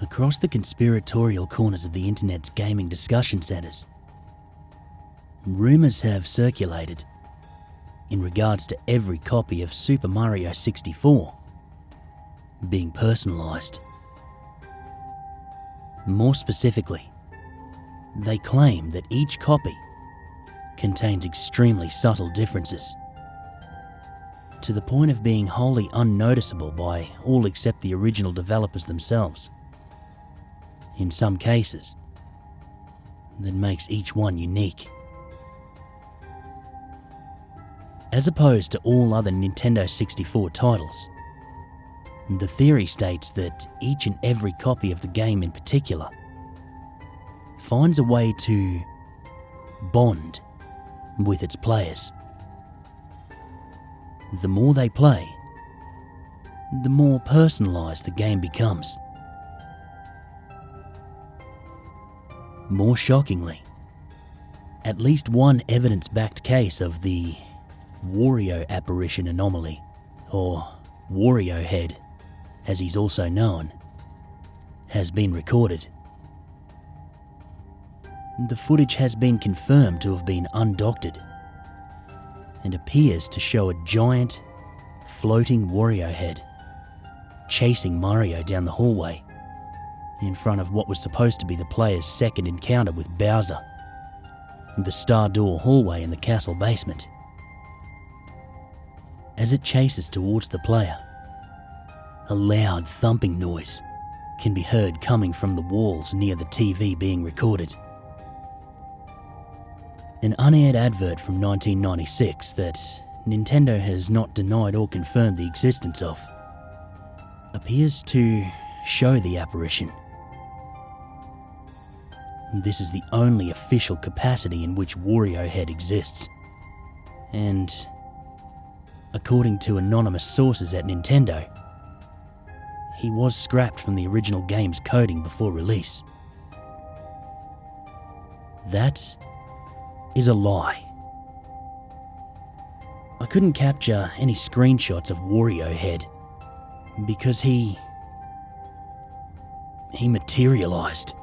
Across the conspiratorial corners of the internet's gaming discussion centres, rumours have circulated in regards to every copy of Super Mario 64 being personalised. More specifically, they claim that each copy contains extremely subtle differences, to the point of being wholly unnoticeable by all except the original developers themselves. In some cases, that makes each one unique. As opposed to all other Nintendo 64 titles, the theory states that each and every copy of the game in particular finds a way to bond with its players. The more they play, the more personalised the game becomes. More shockingly, at least one evidence-backed case of the Wario apparition anomaly, or Wario head, as he's also known, has been recorded. The footage has been confirmed to have been undoctored and appears to show a giant, floating Wario head chasing Mario down the hallway in front of what was supposed to be the player's second encounter with Bowser, the star door hallway in the castle basement. As it chases towards the player, a loud thumping noise can be heard coming from the walls near the TV being recorded. An unaired advert from 1996 that Nintendo has not denied or confirmed the existence of appears to show the apparition. This is the only official capacity in which Wario Head exists, and according to anonymous sources at Nintendo, he was scrapped from the original game's coding before release. That is a lie. I couldn't capture any screenshots of Wario Head because he materialized.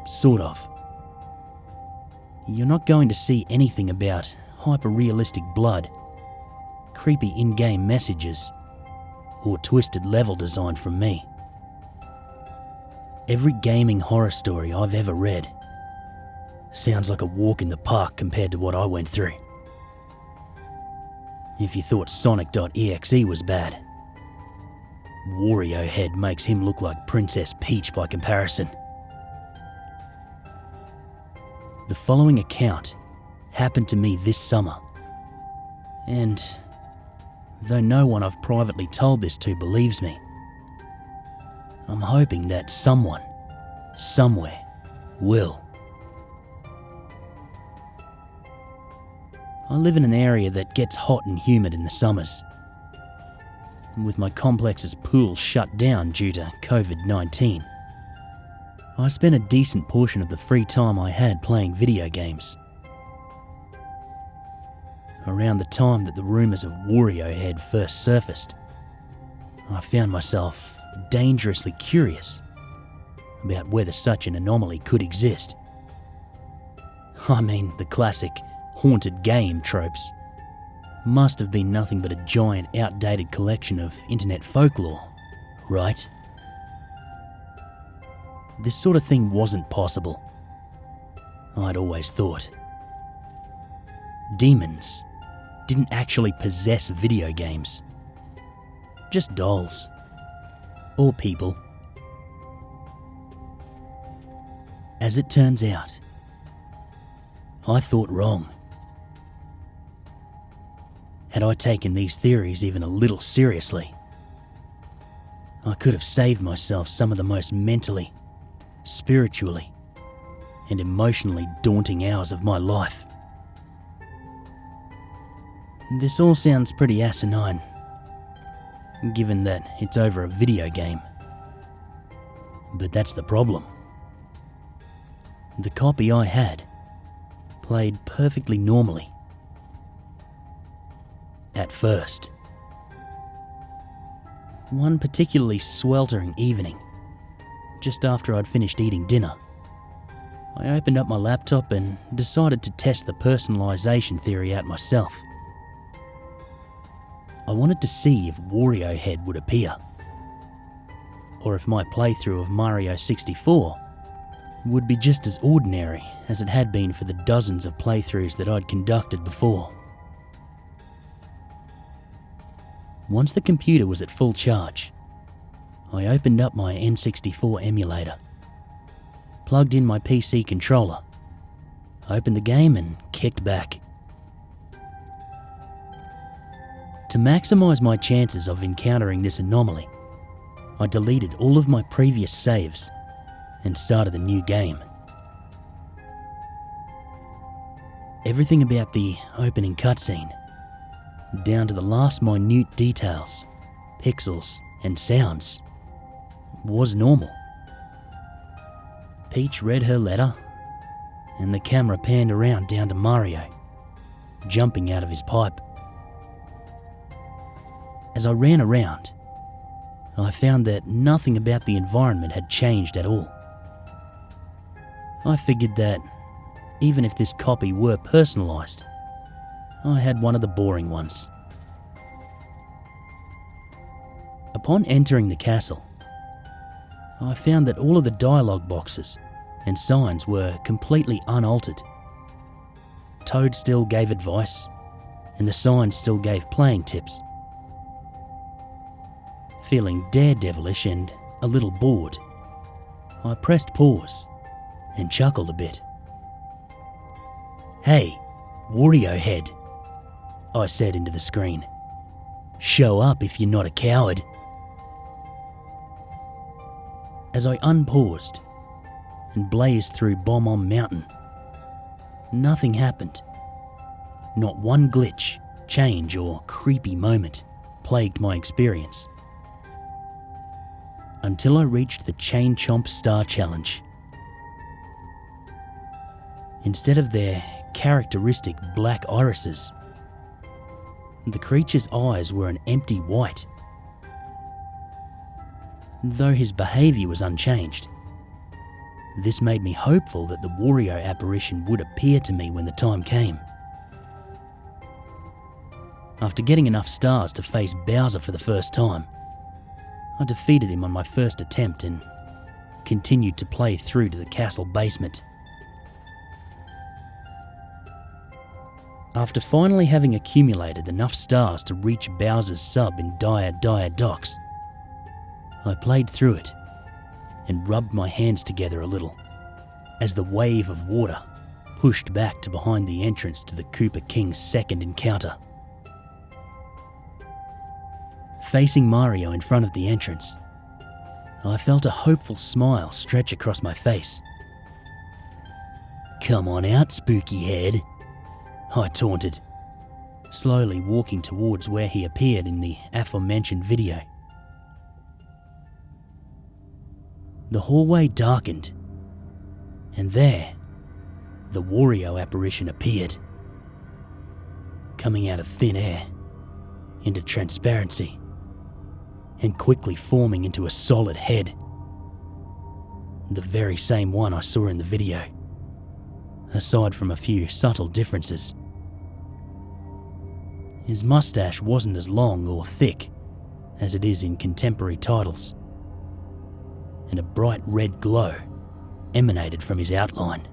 Sort of. You're not going to see anything about hyper-realistic blood, creepy in-game messages, or twisted level design from me. Every gaming horror story I've ever read sounds like a walk in the park compared to what I went through. If you thought Sonic.exe was bad, Wario Head makes him look like Princess Peach by comparison. The following account happened to me this summer, and though no one I've privately told this to believes me, I'm hoping that someone, somewhere, will. I live in an area that gets hot and humid in the summers. With my complex's pool shut down due to COVID-19, I spent a decent portion of the free time I had playing video games. Around the time that the rumours of Wario Head first surfaced, I found myself dangerously curious about whether such an anomaly could exist. I mean, the classic haunted game tropes must have been nothing but a giant, outdated collection of internet folklore, right? This sort of thing wasn't possible, I'd always thought. Demons didn't actually possess video games, just dolls, or people. As it turns out, I thought wrong. Had I taken these theories even a little seriously, I could have saved myself some of the most mentally, spiritually, and emotionally daunting hours of my life. This all sounds pretty asinine, given that it's over a video game. But that's the problem. The copy I had played perfectly normally. At first. One particularly sweltering evening, just after I'd finished eating dinner, I opened up my laptop and decided to test the personalization theory out myself. I wanted to see if Wario Head would appear, or if my playthrough of Mario 64 would be just as ordinary as it had been for the dozens of playthroughs that I'd conducted before. Once the computer was at full charge, I opened up my N64 emulator, plugged in my PC controller, opened the game and kicked back. To maximise my chances of encountering this anomaly, I deleted all of my previous saves and started a new game. Everything about the opening cutscene, down to the last minute details, pixels and sounds, was normal. Peach read her letter, and the camera panned around down to Mario, jumping out of his pipe. As I ran around, I found that nothing about the environment had changed at all. I figured that, even if this copy were personalised, I had one of the boring ones. Upon entering the castle, I found that all of the dialogue boxes and signs were completely unaltered. Toad still gave advice, and the signs still gave playing tips. Feeling daredevilish and a little bored, I pressed pause and chuckled a bit. "Hey, Wario Head," I said into the screen. "Show up if you're not a coward." As I unpaused and blazed through Bomb-On Mountain, nothing happened. Not one glitch, change, or creepy moment plagued my experience. Until I reached the Chain Chomp Star Challenge. Instead of their characteristic black irises, the creature's eyes were an empty white. Though his behaviour was unchanged, this made me hopeful that the Wario apparition would appear to me when the time came. After getting enough stars to face Bowser for the first time, I defeated him on my first attempt and continued to play through to the castle basement. After finally having accumulated enough stars to reach Bowser's sub in Dire Docks, I played through it and rubbed my hands together a little as the wave of water pushed back to behind the entrance to the Koopa King's second encounter. Facing Mario in front of the entrance, I felt a hopeful smile stretch across my face. "Come on out, spooky head," I taunted, slowly walking towards where he appeared in the aforementioned video. The hallway darkened, and there, the Wario apparition appeared, coming out of thin air into transparency and quickly forming into a solid head. The very same one I saw in the video, aside from a few subtle differences. His mustache wasn't as long or thick as it is in contemporary titles, and a bright red glow emanated from his outline.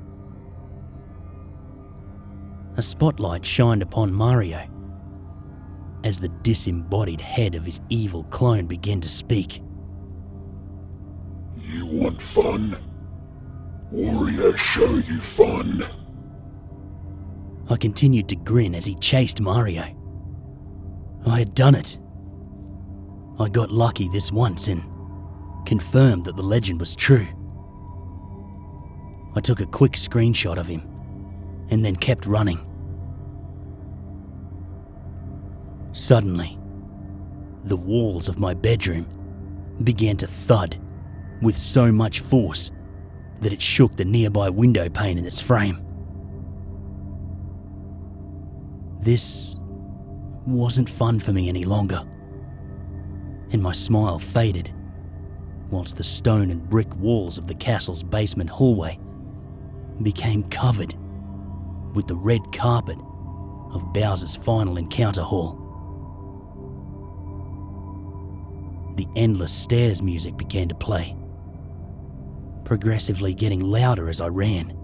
A spotlight shined upon Mario as the disembodied head of his evil clone began to speak. "You want fun? Wario show you fun." I continued to grin as he chased Mario. I had done it. I got lucky this once and confirmed that the legend was true. I took a quick screenshot of him and then kept running. Suddenly, the walls of my bedroom began to thud with so much force that it shook the nearby window pane in its frame. This wasn't fun for me any longer, and my smile faded whilst the stone and brick walls of the castle's basement hallway became covered with the red carpet of Bowser's final encounter hall. The endless stairs music began to play, progressively getting louder as I ran.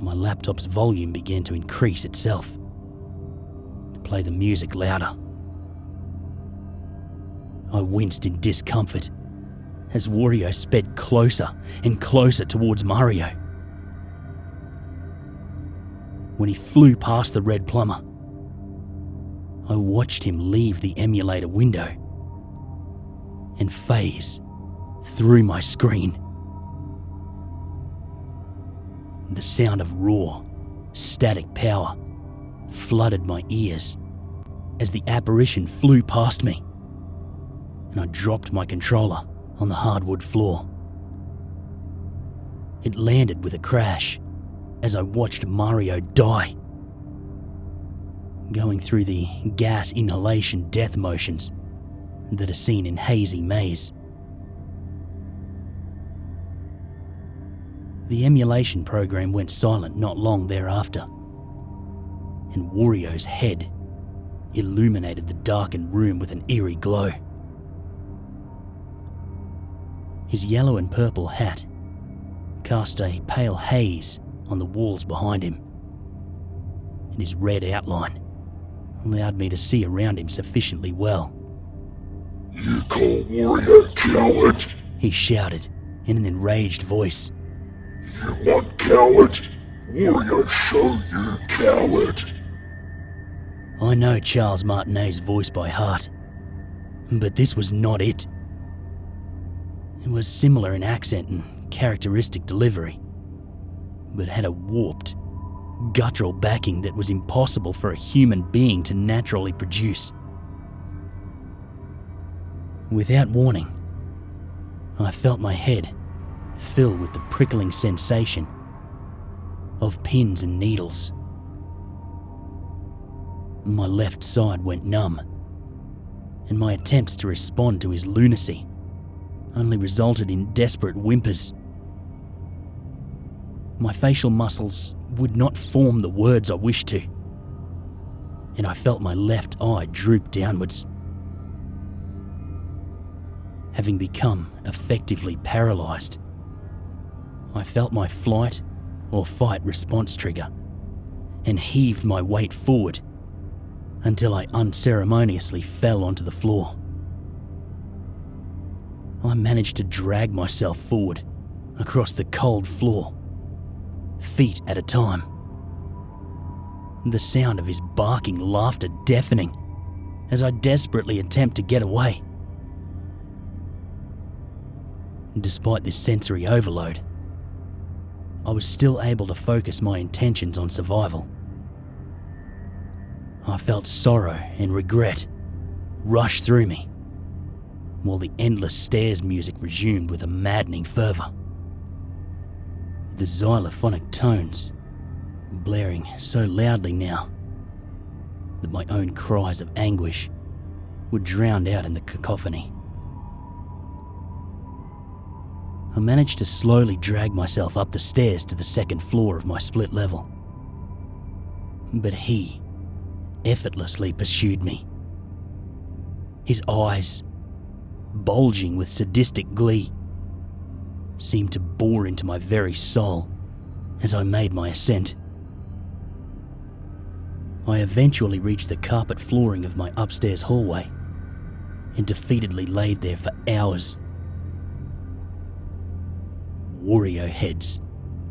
My laptop's volume began to increase itself, to play the music louder. I winced in discomfort as Wario sped closer and closer towards Mario. When he flew past the red plumber, I watched him leave the emulator window and phase through my screen. The sound of raw, static power flooded my ears as the apparition flew past me, and I dropped my controller on the hardwood floor. It landed with a crash as I watched Mario die, going through the gas inhalation death motions that are seen in Hazy Maze. The emulation program went silent not long thereafter, and Wario's head illuminated the darkened room with an eerie glow. His yellow and purple hat cast a pale haze on the walls behind him, and his red outline allowed me to see around him sufficiently well. You call Wario coward? He shouted in an enraged voice. You want coward? Wario show you coward. I know Charles Martinet's voice by heart, but this was not it. It was similar in accent and characteristic delivery, but had a warped, guttural backing that was impossible for a human being to naturally produce. Without warning, I felt my head fill with the prickling sensation of pins and needles. My left side went numb, and my attempts to respond to his lunacy only resulted in desperate whimpers. My facial muscles would not form the words I wished to, and I felt my left eye droop downwards. Having become effectively paralysed, I felt my flight or fight response trigger and heaved my weight forward until I unceremoniously fell onto the floor. I managed to drag myself forward across the cold floor, feet at a time. The sound of his barking laughter deafening as I desperately attempt to get away. Despite this sensory overload, I was still able to focus my intentions on survival. I felt sorrow and regret rush through me, while the endless stairs music resumed with a maddening fervour. The xylophonic tones blaring so loudly now that my own cries of anguish were drowned out in the cacophony. I managed to slowly drag myself up the stairs to the second floor of my split level. But he effortlessly pursued me. His eyes, bulging with sadistic glee, seemed to bore into my very soul as I made my ascent. I eventually reached the carpet flooring of my upstairs hallway and defeatedly laid there for hours. Wario heads,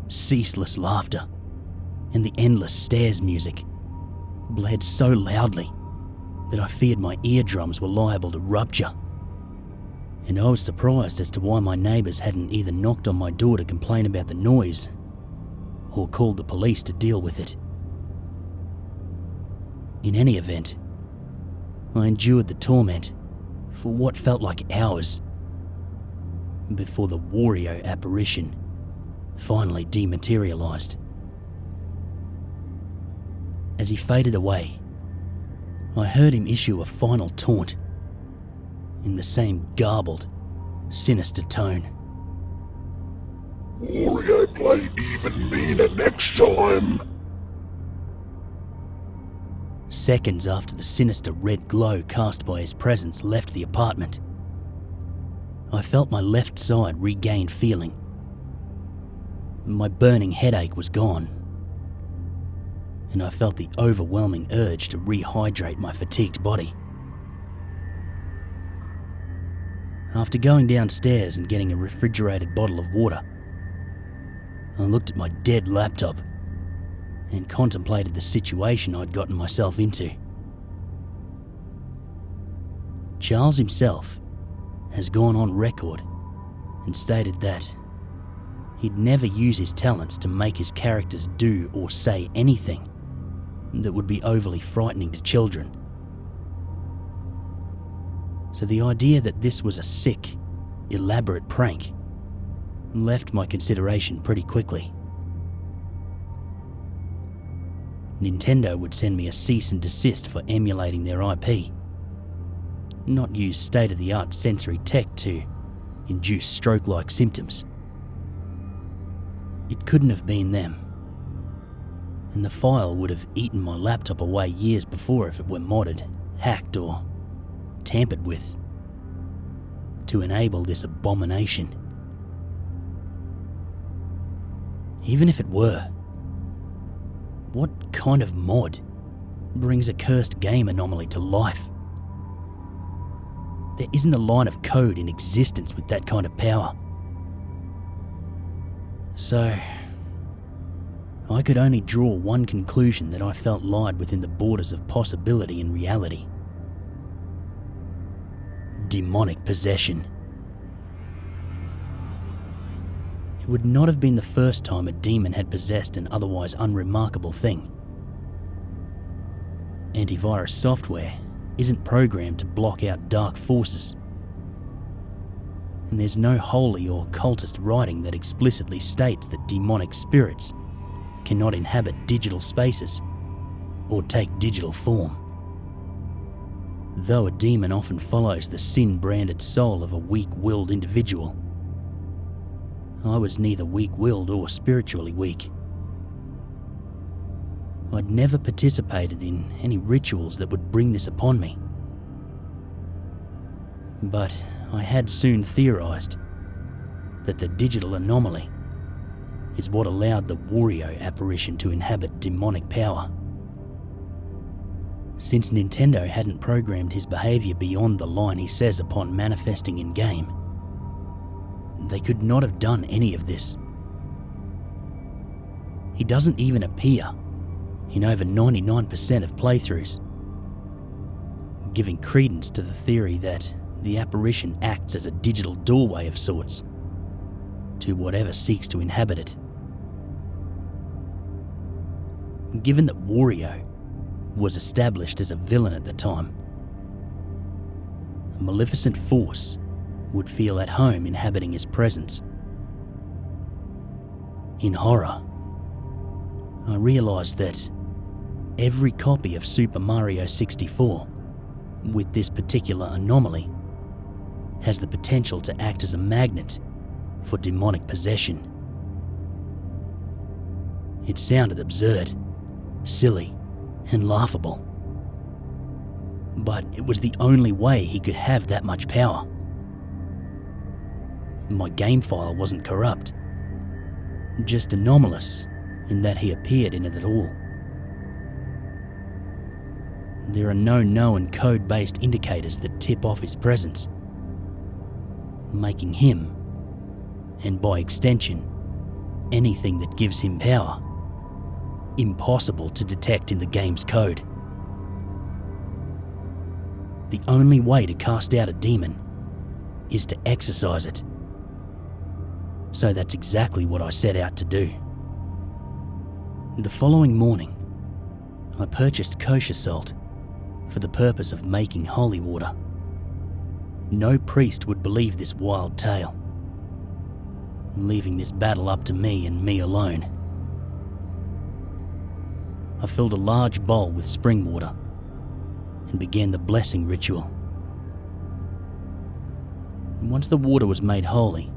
ceaseless laughter, and the endless stairs music blared so loudly that I feared my eardrums were liable to rupture. And I was surprised as to why my neighbours hadn't either knocked on my door to complain about the noise or called the police to deal with it. In any event, I endured the torment for what felt like hours before the Wario apparition finally dematerialised. As he faded away, I heard him issue a final taunt, in the same garbled, sinister tone. Wario play even meaner next time. Seconds after the sinister red glow cast by his presence left the apartment, I felt my left side regain feeling. My burning headache was gone, and I felt the overwhelming urge to rehydrate my fatigued body. After going downstairs and getting a refrigerated bottle of water, I looked at my dead laptop and contemplated the situation I'd gotten myself into. Charles himself has gone on record and stated that he'd never use his talents to make his characters do or say anything that would be overly frightening to children. So the idea that this was a sick, elaborate prank left my consideration pretty quickly. Nintendo would send me a cease and desist for emulating their IP, not use state-of-the-art sensory tech to induce stroke-like symptoms. It couldn't have been them, and the file would have eaten my laptop away years before if it were modded, hacked, or tampered with to enable this abomination. Even if it were, what kind of mod brings a cursed game anomaly to life? There isn't a line of code in existence with that kind of power. So, I could only draw one conclusion that I felt lied within the borders of possibility and reality. Demonic possession. It would not have been the first time a demon had possessed an otherwise unremarkable thing. Antivirus software isn't programmed to block out dark forces, and there's no holy or cultist writing that explicitly states that demonic spirits cannot inhabit digital spaces or take digital form. Though a demon often follows the sin-branded soul of a weak-willed individual, I was neither weak-willed or spiritually weak. I'd never participated in any rituals that would bring this upon me. But I had soon theorized that the digital anomaly is what allowed the Wario apparition to inhabit demonic power. Since Nintendo hadn't programmed his behavior beyond the line he says upon manifesting in-game, they could not have done any of this. He doesn't even appear in over 99% of playthroughs, giving credence to the theory that the apparition acts as a digital doorway of sorts to whatever seeks to inhabit it. Given that Wario was established as a villain at the time, a maleficent force would feel at home inhabiting his presence. In horror, I realised that every copy of Super Mario 64 with this particular anomaly has the potential to act as a magnet for demonic possession. It sounded absurd, silly, and laughable, but it was the only way he could have that much power. My game file wasn't corrupt, just anomalous in that he appeared in it at all. There are no known code-based indicators that tip off his presence, making him, and by extension, anything that gives him power, impossible to detect in the game's code. The only way to cast out a demon is to exorcise it. So that's exactly what I set out to do. The following morning, I purchased kosher salt for the purpose of making holy water. No priest would believe this wild tale, leaving this battle up to me and me alone. I filled a large bowl with spring water and began the blessing ritual. Once the water was made holy,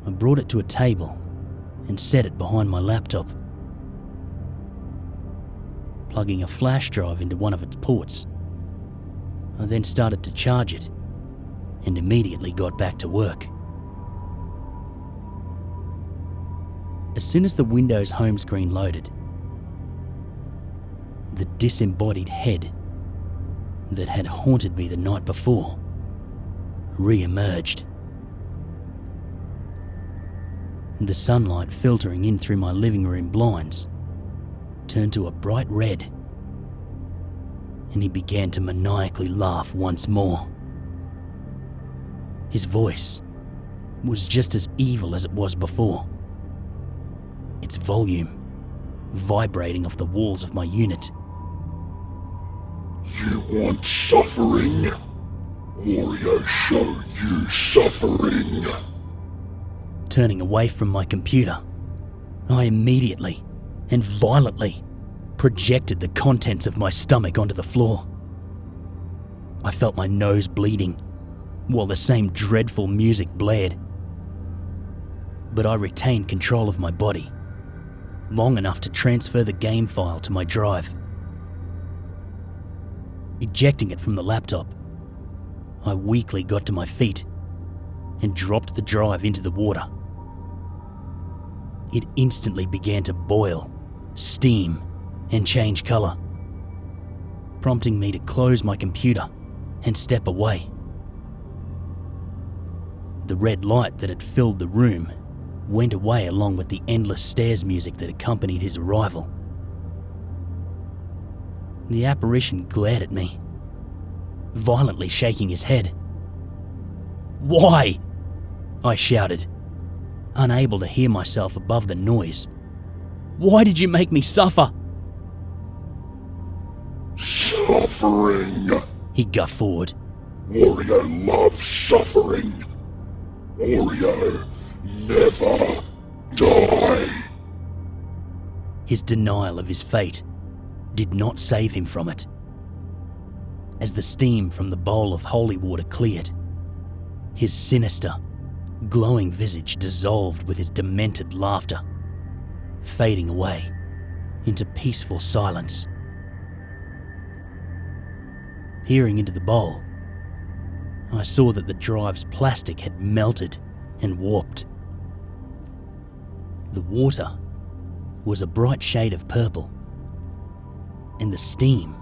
I brought it to a table and set it behind my laptop. Plugging a flash drive into one of its ports, I then started to charge it and immediately got back to work. As soon as the Windows home screen loaded, the disembodied head that had haunted me the night before re-emerged. The sunlight filtering in through my living room blinds turned to a bright red, and he began to maniacally laugh once more. His voice was just as evil as it was before, its volume vibrating off the walls of my unit. You want suffering? Wario show you suffering. Turning away from my computer, I immediately and violently projected the contents of my stomach onto the floor. I felt my nose bleeding while the same dreadful music blared. But I retained control of my body long enough to transfer the game file to my drive. Ejecting it from the laptop, I weakly got to my feet and dropped the drive into the water. It instantly began to boil, steam, and change colour, prompting me to close my computer and step away. The red light that had filled the room went away along with the endless stairs music that accompanied his arrival. The apparition glared at me, violently shaking his head. "Why?" I shouted, unable to hear myself above the noise. "Why did you make me suffer?" Suffering. He guffawed. Wario loves suffering. Wario never die. His denial of his fate did not save him from it. As the steam from the bowl of holy water cleared, his sinister, glowing visage dissolved with his demented laughter, fading away into peaceful silence. Peering into the bowl, I saw that the drive's plastic had melted and warped. The water was a bright shade of purple, and the steam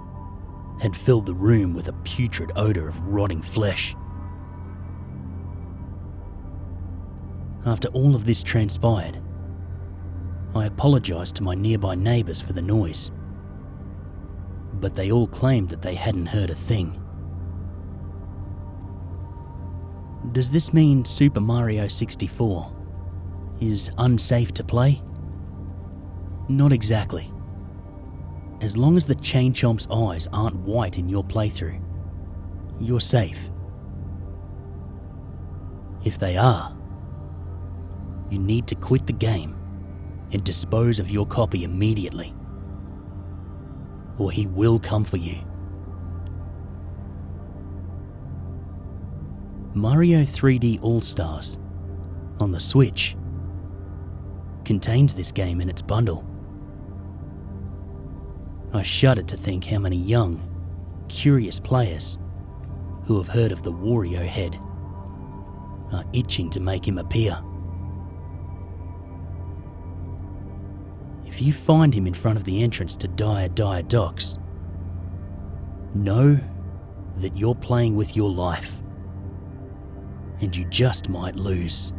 had filled the room with a putrid odour of rotting flesh. After all of this transpired, I apologised to my nearby neighbours for the noise, but they all claimed that they hadn't heard a thing. Does this mean Super Mario 64 is unsafe to play? Not exactly. As long as the Chain Chomp's eyes aren't white in your playthrough, you're safe. If they are, you need to quit the game and dispose of your copy immediately, or he will come for you. Mario 3D All-Stars on the Switch contains this game in its bundle. I shudder to think how many young, curious players who have heard of the Wario head are itching to make him appear. If you find him in front of the entrance to Dire Docks, know that you're playing with your life, and you just might lose.